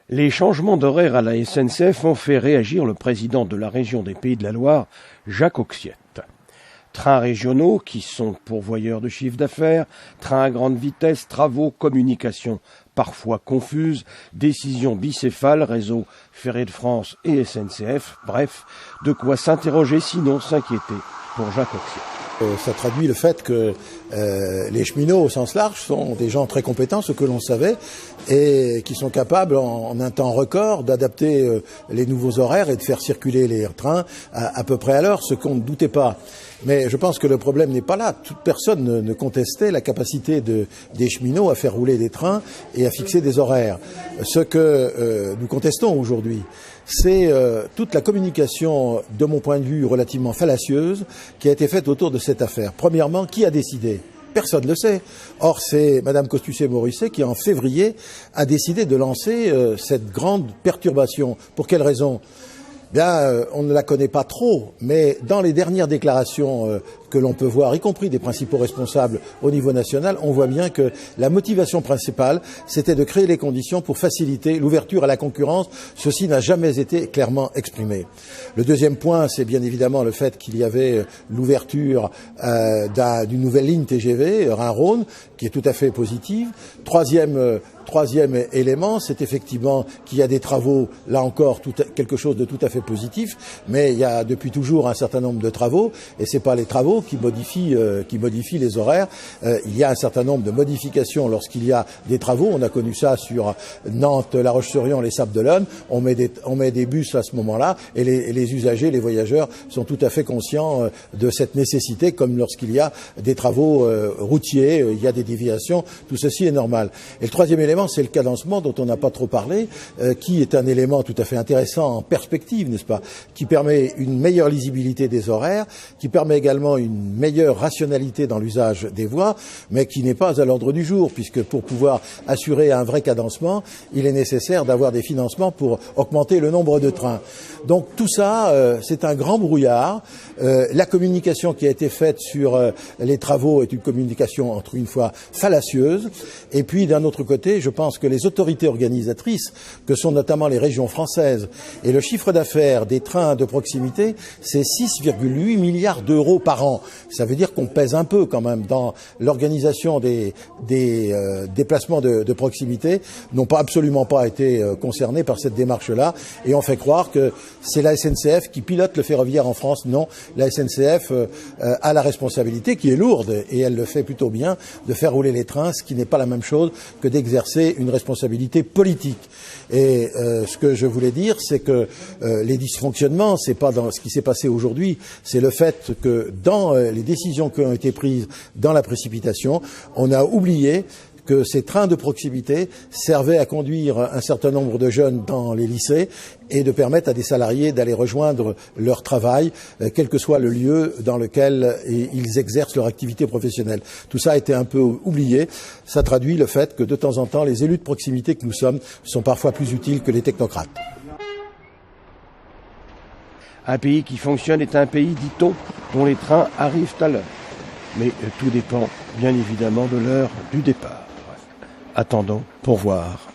Les changements d'horaire à la SNCF ont fait réagir le président de la région des Pays de la Loire, Jacques Auxiette. Trains régionaux qui sont pourvoyeurs de chiffre d'affaires, trains à grande vitesse, travaux, communications parfois confuses, décisions bicéphales, réseau Ferré de France et SNCF, bref, de quoi s'interroger sinon s'inquiéter pour Jacques Auxiette. Ça traduit le fait que les cheminots au sens large sont des gens très compétents, ce que l'on savait, et qui sont capables en un temps record d'adapter les nouveaux horaires et de faire circuler les trains à peu près à l'heure, ce qu'on ne doutait pas. Mais je pense que le problème n'est pas là. Toute personne ne contestait la capacité des cheminots à faire rouler des trains et à fixer des horaires. Ce que nous contestons aujourd'hui, c'est toute la communication, de mon point de vue, relativement fallacieuse, qui a été faite autour de cette affaire. Premièrement, qui a décidé ? Personne ne le sait. Or, c'est Madame Costusset-Morisset qui, en février, a décidé de lancer cette grande perturbation. Pour quelle raison ? Bien, on ne la connaît pas trop, mais dans les dernières déclarations que l'on peut voir, y compris des principaux responsables au niveau national, on voit bien que la motivation principale, c'était de créer les conditions pour faciliter l'ouverture à la concurrence. Ceci n'a jamais été clairement exprimé. Le deuxième point, c'est bien évidemment le fait qu'il y avait l'ouverture d'une nouvelle ligne TGV, Rhin-Rhône, qui est tout à fait positive. Troisième élément, c'est effectivement qu'il y a des travaux, là encore, quelque chose de tout à fait positif, mais il y a depuis toujours un certain nombre de travaux, et c'est pas les travaux qui modifient les horaires. Il y a un certain nombre de modifications lorsqu'il y a des travaux. On a connu ça sur Nantes, La Roche-sur-Yon, les Sables-d'Olonne. On met des bus à ce moment-là, et les usagers, les voyageurs sont tout à fait conscients de cette nécessité, comme lorsqu'il y a des travaux routiers, il y a des déviations, tout ceci est normal. Et le troisième élément, c'est le cadencement dont on n'a pas trop parlé, qui est un élément tout à fait intéressant en perspective, n'est-ce pas, qui permet une meilleure lisibilité des horaires, qui permet également une meilleure rationalité dans l'usage des voies, mais qui n'est pas à l'ordre du jour, puisque pour pouvoir assurer un vrai cadencement, il est nécessaire d'avoir des financements pour augmenter le nombre de trains. Donc tout ça, c'est un grand brouillard. La communication qui a été faite sur les travaux est une communication, encore une fois, fallacieuse. Et puis, d'un autre côté, je pense que les autorités organisatrices, que sont notamment les régions françaises, et le chiffre d'affaires des trains de proximité, c'est 6,8 milliards d'euros par an. Ça veut dire qu'on pèse un peu quand même dans l'organisation des déplacements de proximité, n'ont absolument pas été concernés par cette démarche-là, et on fait croire que c'est la SNCF qui pilote le ferroviaire en France. Non, la SNCF a la responsabilité, qui est lourde, et elle le fait plutôt bien, de faire rouler les trains, ce qui n'est pas la même chose que d'exercer une responsabilité politique. Et ce que je voulais dire, c'est que les dysfonctionnements, c'est pas dans ce qui s'est passé aujourd'hui, c'est le fait que dans les décisions qui ont été prises dans la précipitation, on a oublié que ces trains de proximité servaient à conduire un certain nombre de jeunes dans les lycées et de permettre à des salariés d'aller rejoindre leur travail, quel que soit le lieu dans lequel ils exercent leur activité professionnelle. Tout ça a été un peu oublié. Ça traduit le fait que de temps en temps, les élus de proximité que nous sommes sont parfois plus utiles que les technocrates. Un pays qui fonctionne est un pays, dit-on, dont les trains arrivent à l'heure. Mais tout dépend, bien évidemment, de l'heure du départ. Attendons pour voir.